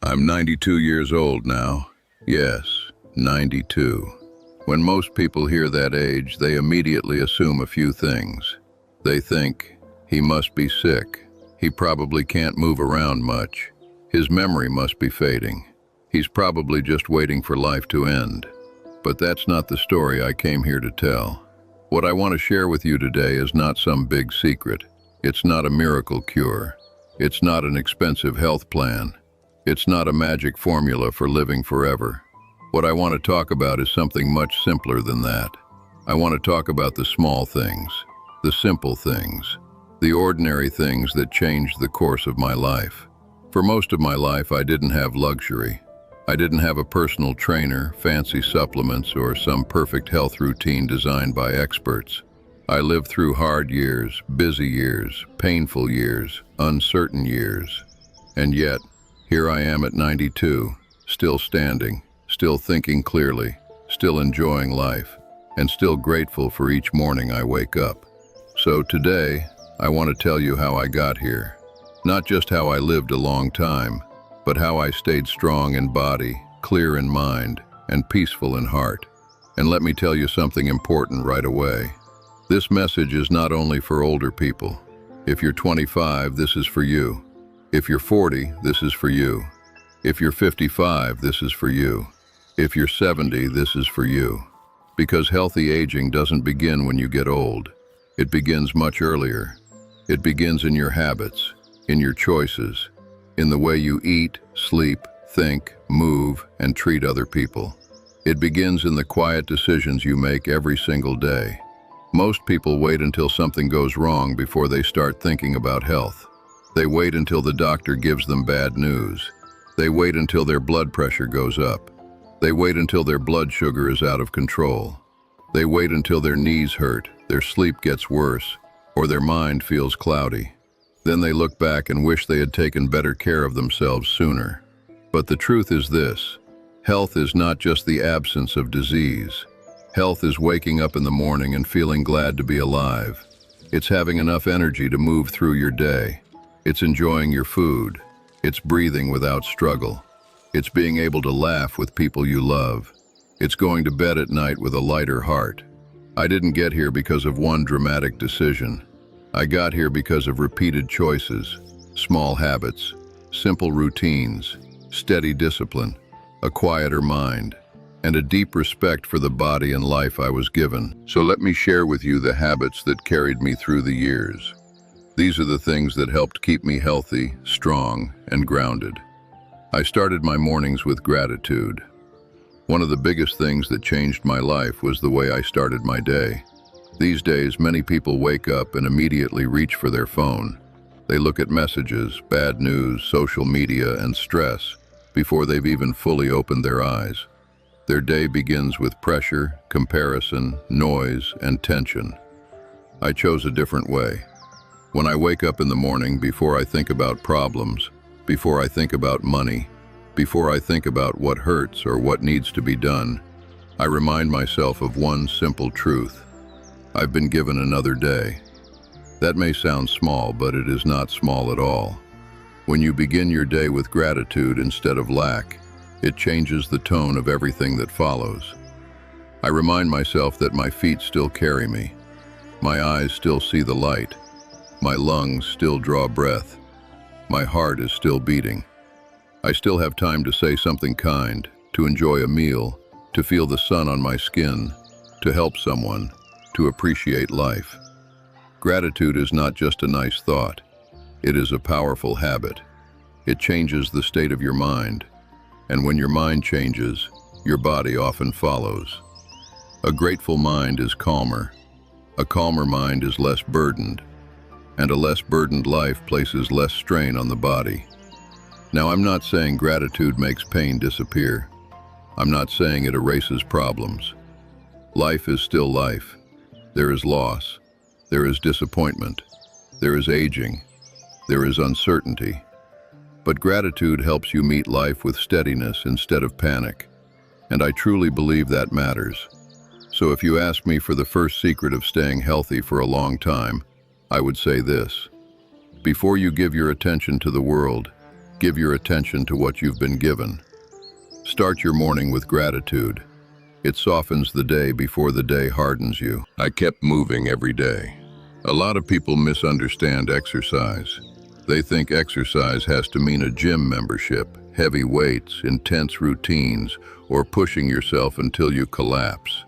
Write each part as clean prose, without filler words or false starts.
I'm 92 years old now. Yes, 92. When most people hear that age, they immediately assume a few things. They think, he must be sick. He probably can't move around much. His memory must be fading. He's probably just waiting for life to end. But that's not the story I came here to tell. What I want to share with you today is not some big secret. It's not a miracle cure. It's not an expensive health plan. It's not a magic formula for living forever. What I want to talk about is something much simpler than that. I want to talk about the small things, the simple things, the ordinary things that changed the course of my life. For most of my life, I didn't have luxury. I didn't have a personal trainer, fancy supplements, or some perfect health routine designed by experts. I lived through hard years, busy years, painful years, uncertain years. And yet, here I am at 92, still standing, still thinking clearly, still enjoying life, and still grateful for each morning I wake up. So today, I want to tell you how I got here. Not just how I lived a long time, but how I stayed strong in body, clear in mind, and peaceful in heart. And let me tell you something important right away. This message is not only for older people. If you're 25, this is for you. If you're 40, this is for you. If you're 55, this is for you. If you're 70, this is for you. Because healthy aging doesn't begin when you get old. It begins much earlier. It begins in your habits, in your choices, in the way you eat, sleep, think, move, and treat other people. It begins in the quiet decisions you make every single day. Most people wait until something goes wrong before they start thinking about health. They wait until the doctor gives them bad news. They wait until their blood pressure goes up. They wait until their blood sugar is out of control. They wait until their knees hurt, their sleep gets worse, or their mind feels cloudy. Then they look back and wish they had taken better care of themselves sooner. But the truth is this: health is not just the absence of disease. Health is waking up in the morning and feeling glad to be alive. It's having enough energy to move through your day. It's enjoying your food. It's breathing without struggle. It's being able to laugh with people you love. It's going to bed at night with a lighter heart. I didn't get here because of one dramatic decision. I got here because of repeated choices, small habits, simple routines, steady discipline, a quieter mind, and a deep respect for the body and life I was given. So let me share with you the habits that carried me through the years. These are the things that helped keep me healthy, strong, and grounded. I started my mornings with gratitude. One of the biggest things that changed my life was the way I started my day. These days, many people wake up and immediately reach for their phone. They look at messages, bad news, social media, and stress before they've even fully opened their eyes. Their day begins with pressure, comparison, noise, and tension. I chose a different way. When I wake up in the morning, before I think about problems, before I think about money, before I think about what hurts or what needs to be done, I remind myself of one simple truth. I've been given another day. That may sound small, but it is not small at all. When you begin your day with gratitude instead of lack, it changes the tone of everything that follows. I remind myself that my feet still carry me. My eyes still see the light. My lungs still draw breath. My heart is still beating. I still have time to say something kind, to enjoy a meal, to feel the sun on my skin, to help someone, to appreciate life. Gratitude is not just a nice thought. It is a powerful habit. It changes the state of your mind. And when your mind changes, your body often follows. A grateful mind is calmer. A calmer mind is less burdened. And a less burdened life places less strain on the body. Now, I'm not saying gratitude makes pain disappear. I'm not saying it erases problems. Life is still life. There is loss. There is disappointment. There is aging. There is uncertainty. But gratitude helps you meet life with steadiness instead of panic. And I truly believe that matters. So if you ask me for the first secret of staying healthy for a long time, I would say this: before you give your attention to the world, Give your attention to what you've been given. Start your morning with gratitude. It softens the day before the day hardens you. I kept moving every day. A lot of people misunderstand exercise. They think exercise has to mean a gym membership, heavy weights, intense routines, or pushing yourself until you collapse.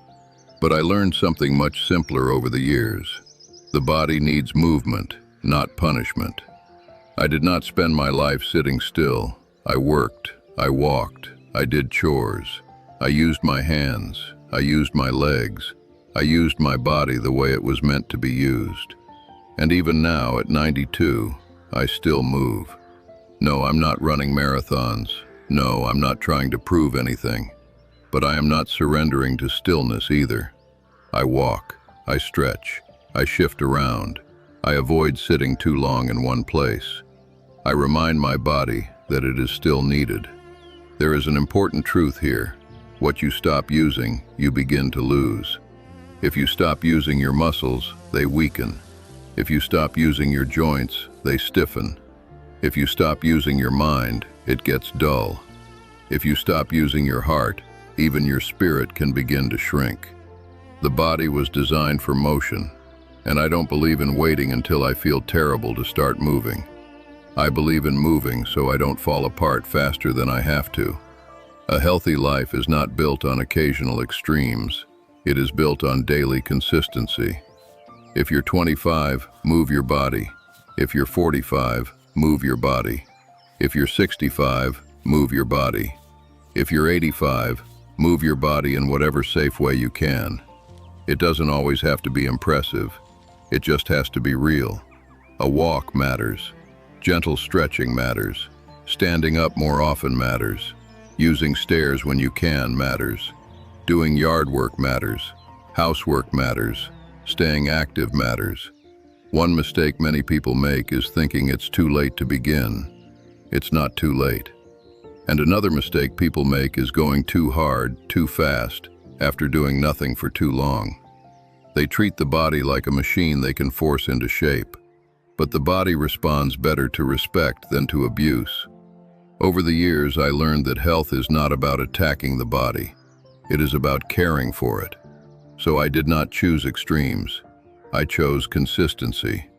But I learned something much simpler over the years. The body needs movement, not punishment. I did not spend my life sitting still. I worked, I walked, I did chores. I used my hands, I used my legs, I used my body the way it was meant to be used. And even now, at 92, I still move. No, I'm not running marathons. No, I'm not trying to prove anything. But I am not surrendering to stillness either. I walk, I stretch, I shift around. I avoid sitting too long in one place. I remind my body that it is still needed. There is an important truth here. What you stop using, you begin to lose. If you stop using your muscles, they weaken. If you stop using your joints, they stiffen. If you stop using your mind, it gets dull. If you stop using your heart, even your spirit can begin to shrink. The body was designed for motion, and I don't believe in waiting until I feel terrible to start moving. I believe in moving so I don't fall apart faster than I have to. A healthy life is not built on occasional extremes. It is built on daily consistency. If you're 25, move your body. If you're 45, move your body. If you're 65, move your body. If you're 85, move your body in whatever safe way you can. It doesn't always have to be impressive. It just has to be real. A walk matters. Gentle stretching matters. Standing up more often matters. Using stairs when you can matters. Doing yard work matters. Housework matters. Staying active matters. One mistake many people make is thinking it's too late to begin. It's not too late. And another mistake people make is going too hard, too fast, after doing nothing for too long. They treat the body like a machine they can force into shape. But the body responds better to respect than to abuse. Over the years, I learned that health is not about attacking the body. It is about caring for it. So I did not choose extremes. I chose consistency.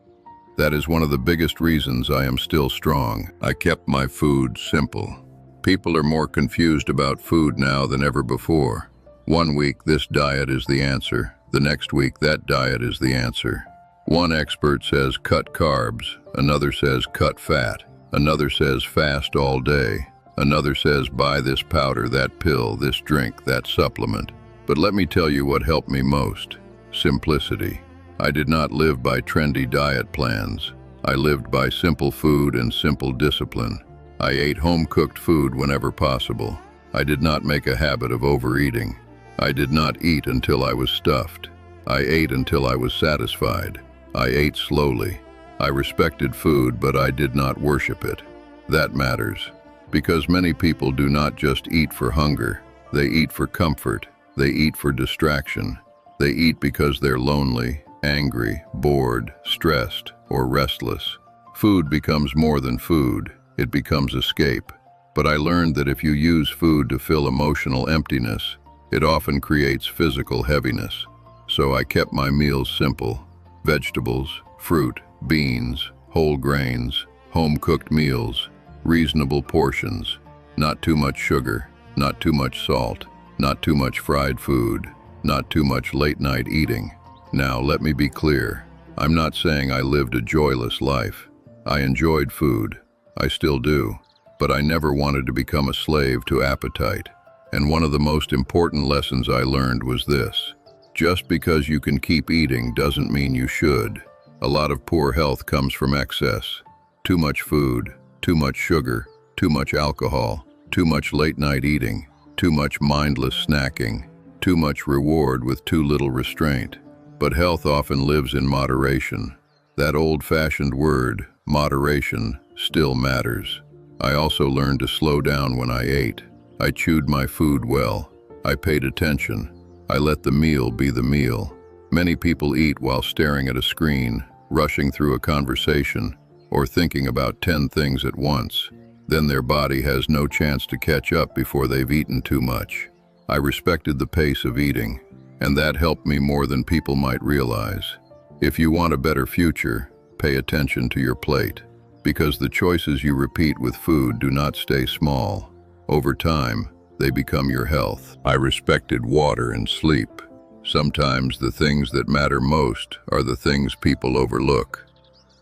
That is one of the biggest reasons I am still strong. I kept my food simple. People are more confused about food now than ever before. One week, this diet is the answer. The next week, that diet is the answer. One expert says cut carbs. Another says cut fat. Another says fast all day. Another says buy this powder, that pill, this drink, that supplement. But let me tell you what helped me most. Simplicity. I did not live by trendy diet plans. I lived by simple food and simple discipline. I ate home-cooked food whenever possible. I did not make a habit of overeating. I did not eat until I was stuffed. I ate until I was satisfied. I ate slowly. I respected food, but I did not worship it. That matters, because many people do not just eat for hunger. They eat for comfort. They eat for distraction. They eat because they're lonely, angry, bored, stressed, or restless. Food becomes more than food. It becomes escape. But I learned that if you use food to fill emotional emptiness, it often creates physical heaviness. So I kept my meals simple. Vegetables, fruit, beans, whole grains, home-cooked meals, reasonable portions, not too much sugar, not too much salt, not too much fried food, not too much late-night eating. Now, let me be clear. I'm not saying I lived a joyless life. I enjoyed food. I still do. But I never wanted to become a slave to appetite. And one of the most important lessons I learned was this. Just because you can keep eating doesn't mean you should. A lot of poor health comes from excess. Too much food, too much sugar, too much alcohol, too much late-night eating, too much mindless snacking, too much reward with too little restraint. But health often lives in moderation. That old-fashioned word, moderation, still matters. I also learned to slow down when I ate. I chewed my food well. I paid attention. I let the meal be the meal. Many people eat while staring at a screen, rushing through a conversation, or thinking about 10 things at once. Then their body has no chance to catch up before they've eaten too much. I respected the pace of eating, and that helped me more than people might realize. If you want a better future, pay attention to your plate, because the choices you repeat with food do not stay small. Over time, they become your health. I respected water and sleep. Sometimes the things that matter most are the things people overlook.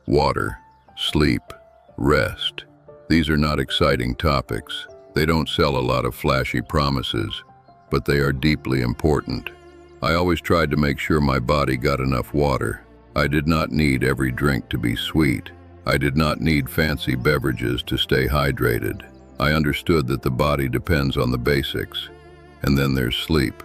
Water, sleep, rest. These are not exciting topics. They don't sell a lot of flashy promises, but they are deeply important. I always tried to make sure my body got enough water. I did not need every drink to be sweet. I did not need fancy beverages to stay hydrated. I understood that the body depends on the basics. And then there's sleep.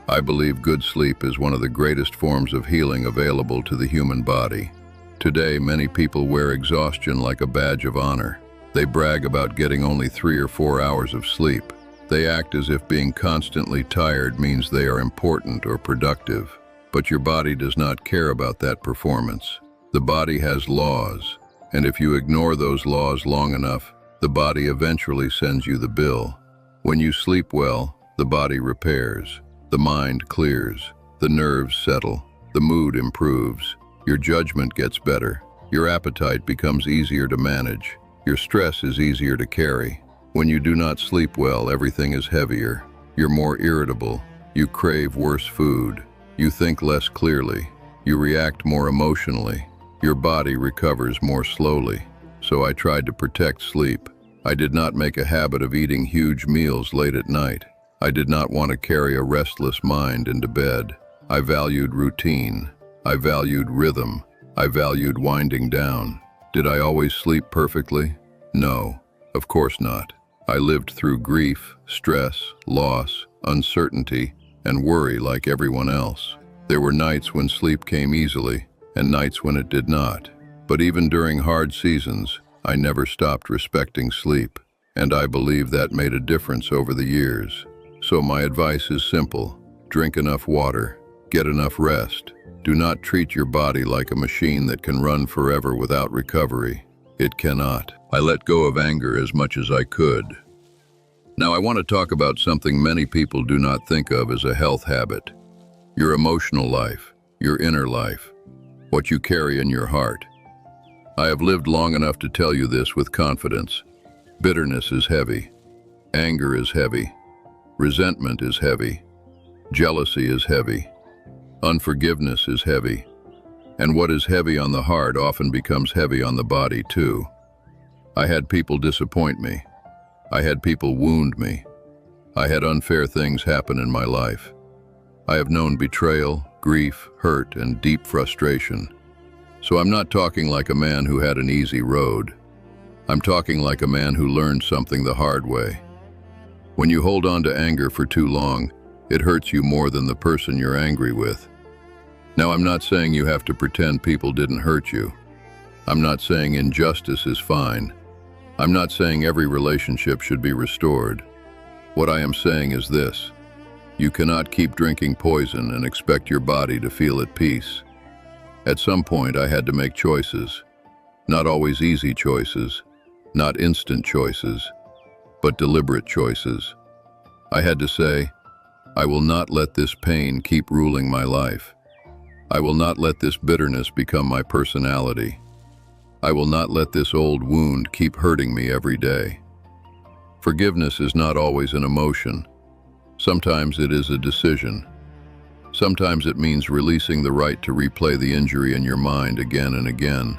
I believe good sleep is one of the greatest forms of healing available to the human body. Today, many people wear exhaustion like a badge of honor. They brag about getting only 3 or 4 hours of sleep. They act as if being constantly tired means they are important or productive. But your body does not care about that performance. The body has laws, and if you ignore those laws long enough, the body eventually sends you the bill. When you sleep well, the body repairs, the mind clears, the nerves settle, the mood improves, your judgment gets better, your appetite becomes easier to manage, your stress is easier to carry. When you do not sleep well, everything is heavier. You're more irritable. You crave worse food. You think less clearly. You react more emotionally. Your body recovers more slowly. So I tried to protect sleep. I did not make a habit of eating huge meals late at night. I did not want to carry a restless mind into bed. I valued routine. I valued rhythm. I valued winding down. Did I always sleep perfectly? No, of course not. I lived through grief, stress, loss, uncertainty, and worry like everyone else. There were nights when sleep came easily, and nights when it did not. But even during hard seasons, I never stopped respecting sleep, and I believe that made a difference over the years. So my advice is simple. Drink enough water. Get enough rest. Do not treat your body like a machine that can run forever without recovery. It cannot. I let go of anger as much as I could. Now I want to talk about something many people do not think of as a health habit. Your emotional life, your inner life, what you carry in your heart. I have lived long enough to tell you this with confidence. Bitterness is heavy. Anger is heavy. Resentment is heavy. Jealousy is heavy. Unforgiveness is heavy. And what is heavy on the heart often becomes heavy on the body too. I had people disappoint me. I had people wound me. I had unfair things happen in my life. I have known betrayal, grief, hurt, and deep frustration. So I'm not talking like a man who had an easy road. I'm talking like a man who learned something the hard way. When you hold on to anger for too long, it hurts you more than the person you're angry with. Now, I'm not saying you have to pretend people didn't hurt you. I'm not saying injustice is fine. I'm not saying every relationship should be restored. What I am saying is this: you cannot keep drinking poison and expect your body to feel at peace. At some point, I had to make choices. Not always easy choices, not instant choices, but deliberate choices. I had to say, I will not let this pain keep ruling my life. I will not let this bitterness become my personality. I will not let this old wound keep hurting me every day. Forgiveness is not always an emotion. Sometimes it is a decision. Sometimes it means releasing the right to replay the injury in your mind again and again.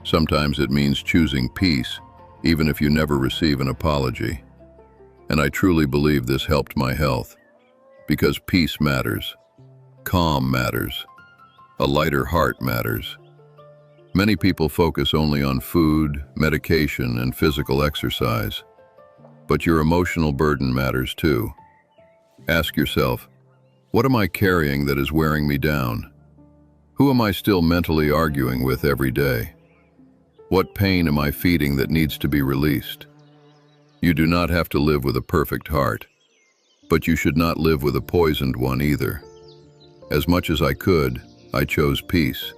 Sometimes it means choosing peace, even if you never receive an apology. And I truly believe this helped my health, because peace matters. Calm matters. A lighter heart matters. Many people focus only on food, medication, and physical exercise. But your emotional burden matters too. Ask yourself, what am I carrying that is wearing me down? Who am I still mentally arguing with every day? What pain am I feeding that needs to be released? You do not have to live with a perfect heart, but you should not live with a poisoned one either. As much as I could, I chose peace.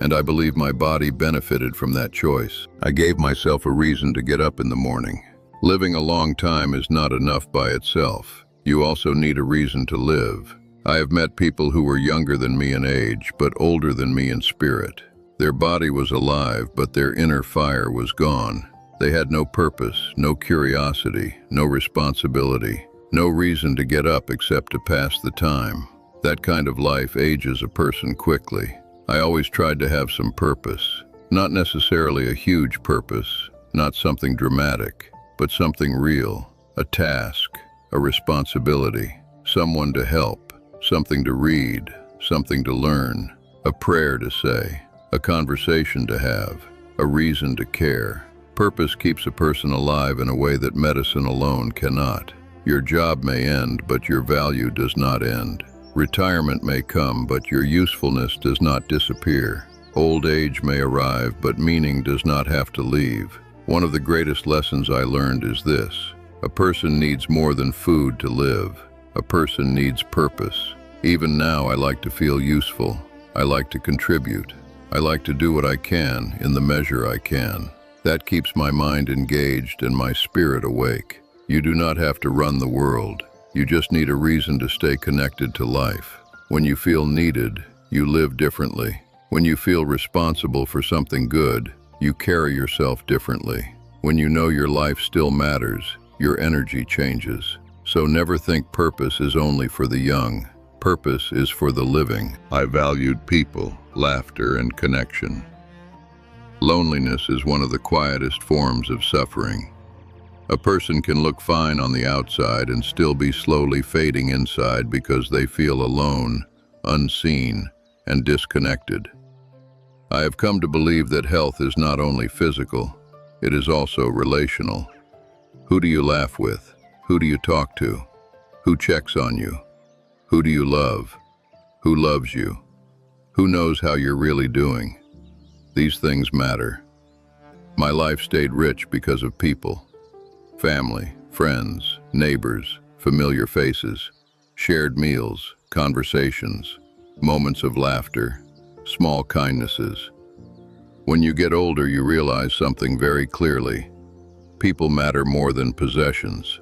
and I believe my body benefited from that choice. I gave myself a reason to get up in the morning. Living a long time is not enough by itself. You also need a reason to live. I have met people who were younger than me in age, but older than me in spirit. Their body was alive, but their inner fire was gone. They had no purpose, no curiosity, no responsibility, no reason to get up except to pass the time. That kind of life ages a person quickly. I always tried to have some purpose. Not necessarily a huge purpose, not something dramatic, but something real, a task, a responsibility, someone to help, something to read, something to learn, a prayer to say, a conversation to have, a reason to care. Purpose keeps a person alive in a way that medicine alone cannot. Your job may end, but your value does not end. Retirement may come, but your usefulness does not disappear. Old age may arrive, but meaning does not have to leave. One of the greatest lessons I learned is this: a person needs more than food to live. A person needs purpose. Even now, I like to feel useful. I like to contribute. I like to do what I can in the measure I can. That keeps my mind engaged and my spirit awake. You do not have to run the world. You just need a reason to stay connected to life. When you feel needed, you live differently. When you feel responsible for something good, you carry yourself differently. When you know your life still matters, your energy changes. So never think purpose is only for the young. Purpose is for the living. I valued people, laughter, and connection. Loneliness is one of the quietest forms of suffering. A person can look fine on the outside and still be slowly fading inside because they feel alone, unseen, and disconnected. I have come to believe that health is not only physical, it is also relational. Who do you laugh with? Who do you talk to? Who checks on you? Who do you love? Who loves you? Who knows how you're really doing? These things matter. My life stayed rich because of people. Family, friends, neighbors, familiar faces, shared meals, conversations, moments of laughter, small kindnesses. When you get older, you realize something very clearly. People matter more than possessions.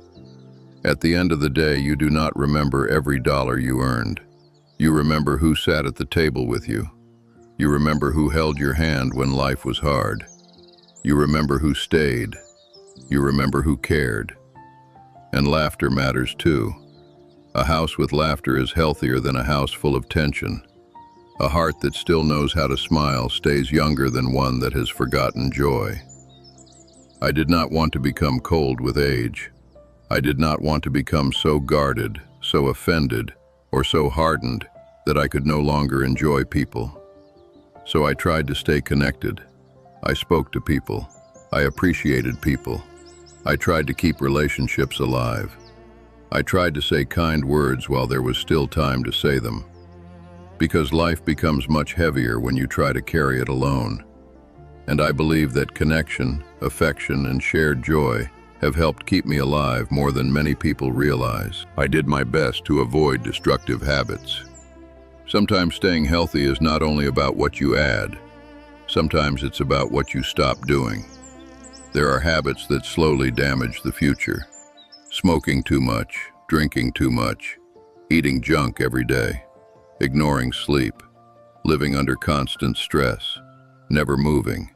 At the end of the day, you do not remember every dollar you earned. You remember who sat at the table with you. You remember who held your hand when life was hard. You remember who stayed. You remember who cared. And laughter matters too. A house with laughter is healthier than a house full of tension. A heart that still knows how to smile stays younger than one that has forgotten joy. I did not want to become cold with age. I did not want to become so guarded, so offended, or so hardened that I could no longer enjoy people. So I tried to stay connected. I spoke to people. I appreciated people. I tried to keep relationships alive. I tried to say kind words while there was still time to say them. Because life becomes much heavier when you try to carry it alone. And I believe that connection, affection, and shared joy have helped keep me alive more than many people realize. I did my best to avoid destructive habits. Sometimes staying healthy is not only about what you add. Sometimes it's about what you stop doing. There are habits that slowly damage the future. Smoking too much, drinking too much, eating junk every day, ignoring sleep, living under constant stress, never moving,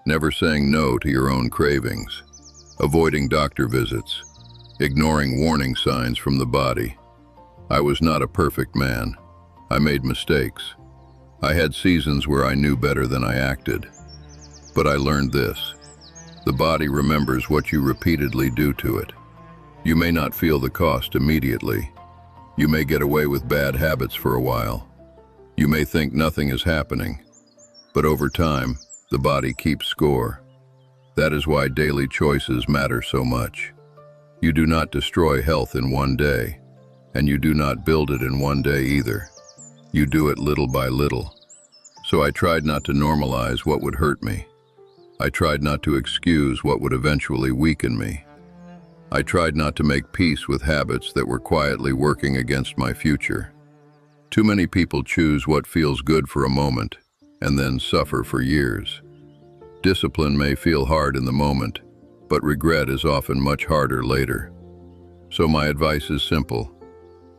never saying no to your own cravings, avoiding doctor visits, ignoring warning signs from the body. I was not a perfect man. I made mistakes. I had seasons where I knew better than I acted. But I learned this: the body remembers what you repeatedly do to it. You may not feel the cost immediately. You may get away with bad habits for a while. You may think nothing is happening. But over time, the body keeps score. That is why daily choices matter so much. You do not destroy health in one day, and you do not build it in one day either. You do it little by little. So I tried not to normalize what would hurt me. I tried not to excuse what would eventually weaken me. I tried not to make peace with habits that were quietly working against my future. Too many people choose what feels good for a moment, and then suffer for years. Discipline may feel hard in the moment, but regret is often much harder later. So my advice is simple.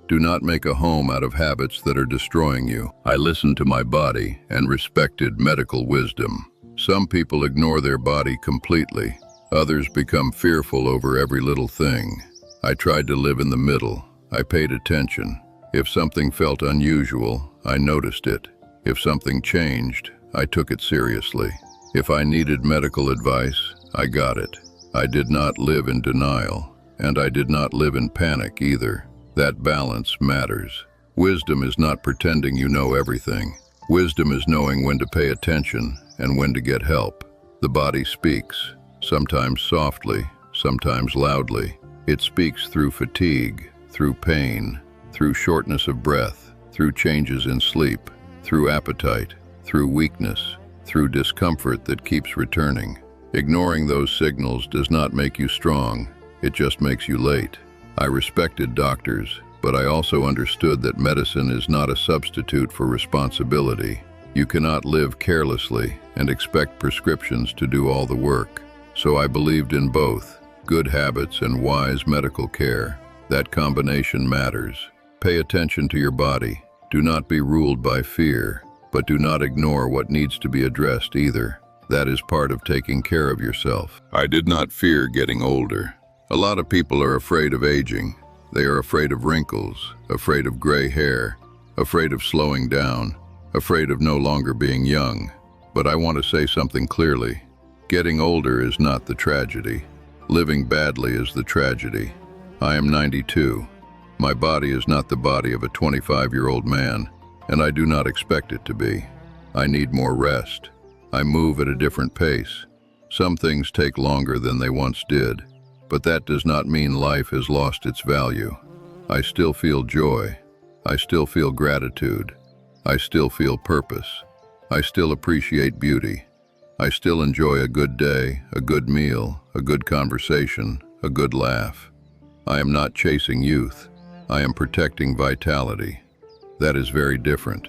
Do not make a home out of habits that are destroying you. I listened to my body and respected medical wisdom. Some people ignore their body completely. Others become fearful over every little thing. I tried to live in the middle. I paid attention. If something felt unusual, I noticed it. If something changed, I took it seriously. If I needed medical advice, I got it. I did not live in denial, and I did not live in panic either. That balance matters. Wisdom is not pretending you know everything. Wisdom is knowing when to pay attention and when to get help. The body speaks, sometimes softly, sometimes loudly. It speaks through fatigue, through pain, through shortness of breath, through changes in sleep, through appetite, through weakness, through discomfort that keeps returning. Ignoring those signals does not make you strong, it just makes you late. I respected doctors, but I also understood that medicine is not a substitute for responsibility. You cannot live carelessly and expect prescriptions to do all the work. So I believed in both, good habits and wise medical care. That combination matters. Pay attention to your body. Do not be ruled by fear, but do not ignore what needs to be addressed either. That is part of taking care of yourself. I did not fear getting older. A lot of people are afraid of aging. They are afraid of wrinkles, afraid of gray hair, afraid of slowing down, afraid of no longer being young. But I want to say something clearly. Getting older is not the tragedy. Living badly is the tragedy. I am 92. My body is not the body of a 25-year-old man, and I do not expect it to be. I need more rest. I move at a different pace. Some things take longer than they once did. But that does not mean life has lost its value. I still feel joy. I still feel gratitude. I still feel purpose. I still appreciate beauty. I still enjoy a good day, a good meal, a good conversation, a good laugh. I am not chasing youth. I am protecting vitality. That is very different.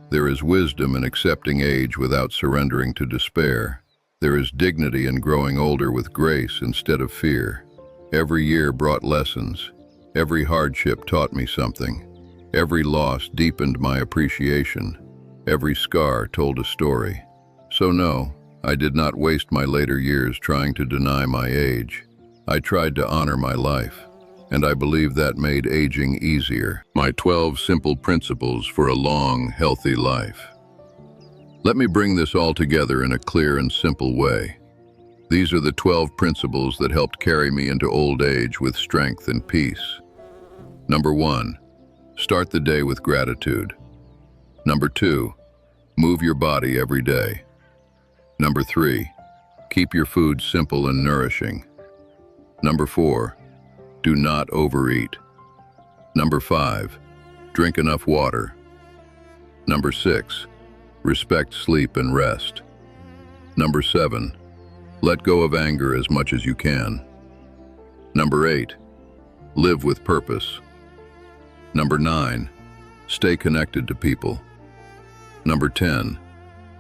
There is wisdom in accepting age without surrendering to despair. There is dignity in growing older with grace instead of fear. Every year brought lessons. Every hardship taught me something. Every loss deepened my appreciation. Every scar told a story. So no, I did not waste my later years trying to deny my age. I tried to honor my life, and I believe that made aging easier. My 12 simple principles for a long, healthy life. Let me bring this all together in a clear and simple way. These are the 12 principles that helped carry me into old age with strength and peace. Number 1, start the day with gratitude. Number 2, move your body every day. Number 3, keep your food simple and nourishing. Number 4, do not overeat. Number 5, drink enough water. Number 6, respect sleep and rest. Number 7, let go of anger as much as you can. Number 8, live with purpose. Number 9, stay connected to people. Number 10,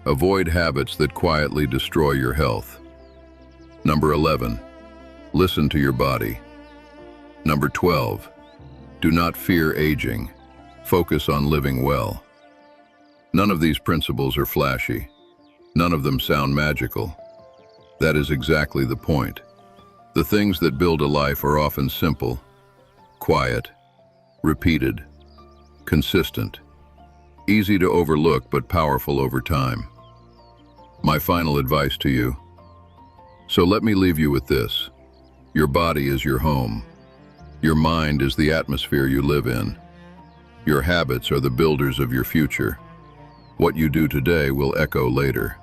avoid habits that quietly destroy your health. Number 11, listen to your body. Number 12, do not fear aging. Focus on living well. None of these principles are flashy. None of them sound magical. That is exactly the point. The things that build a life are often simple, quiet, repeated, consistent, easy to overlook but powerful over time. My final advice to you. So let me leave you with this. Your body is your home. Your mind is the atmosphere you live in. Your habits are the builders of your future. What you do today will echo later.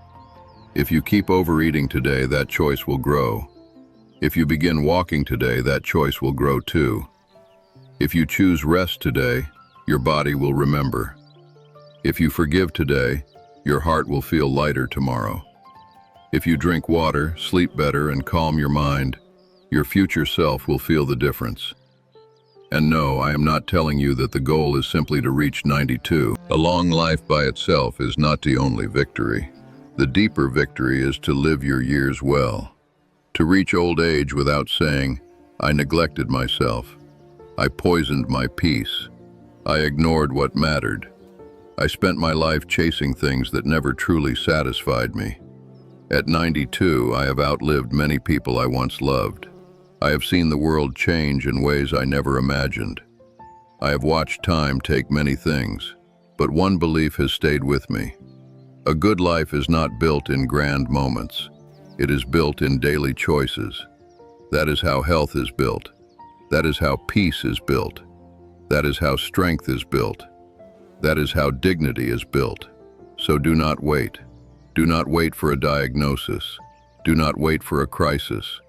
If you keep overeating today, that choice will grow. If you begin walking today, that choice will grow too. If you choose rest today, your body will remember. If you forgive today, your heart will feel lighter tomorrow. If you drink water, sleep better, and calm your mind, your future self will feel the difference. And no, I am not telling you that the goal is simply to reach 92. A long life by itself is not the only victory. The deeper victory is to live your years well. To reach old age without saying, I neglected myself. I poisoned my peace. I ignored what mattered. I spent my life chasing things that never truly satisfied me. At 92, I have outlived many people I once loved. I have seen the world change in ways I never imagined. I have watched time take many things, but one belief has stayed with me. A good life is not built in grand moments. It is built in daily choices. That is how health is built. That is how peace is built. That is how strength is built. That is how dignity is built. So do not wait. Do not wait for a diagnosis. Do not wait for a crisis.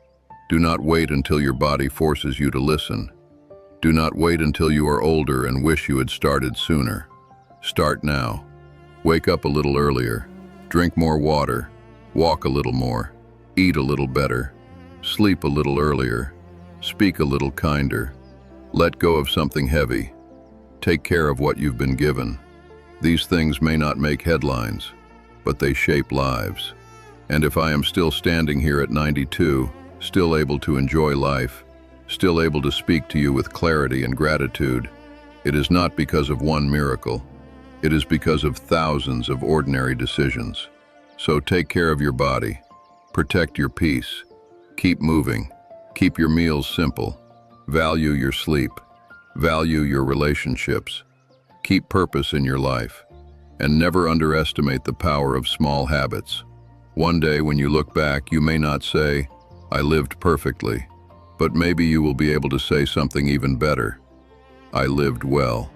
Do not wait until your body forces you to listen. Do not wait until you are older and wish you had started sooner. Start now. Wake up a little earlier. Drink more water. Walk a little more. Eat a little better. Sleep a little earlier. Speak a little kinder. Let go of something heavy. Take care of what you've been given. These things may not make headlines, but they shape lives. And if I am still standing here at 92, still able to enjoy life, still able to speak to you with clarity and gratitude, it is not because of one miracle. It is because of thousands of ordinary decisions. So take care of your body. Protect your peace. Keep moving. Keep your meals simple. Value your sleep. Value your relationships. Keep purpose in your life. And never underestimate the power of small habits. One day when you look back, you may not say, I lived perfectly, but maybe you will be able to say something even better. I lived well.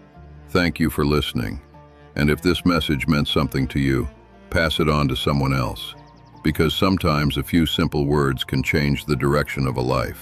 Thank you for listening. And if this message meant something to you, pass it on to someone else, because sometimes a few simple words can change the direction of a life.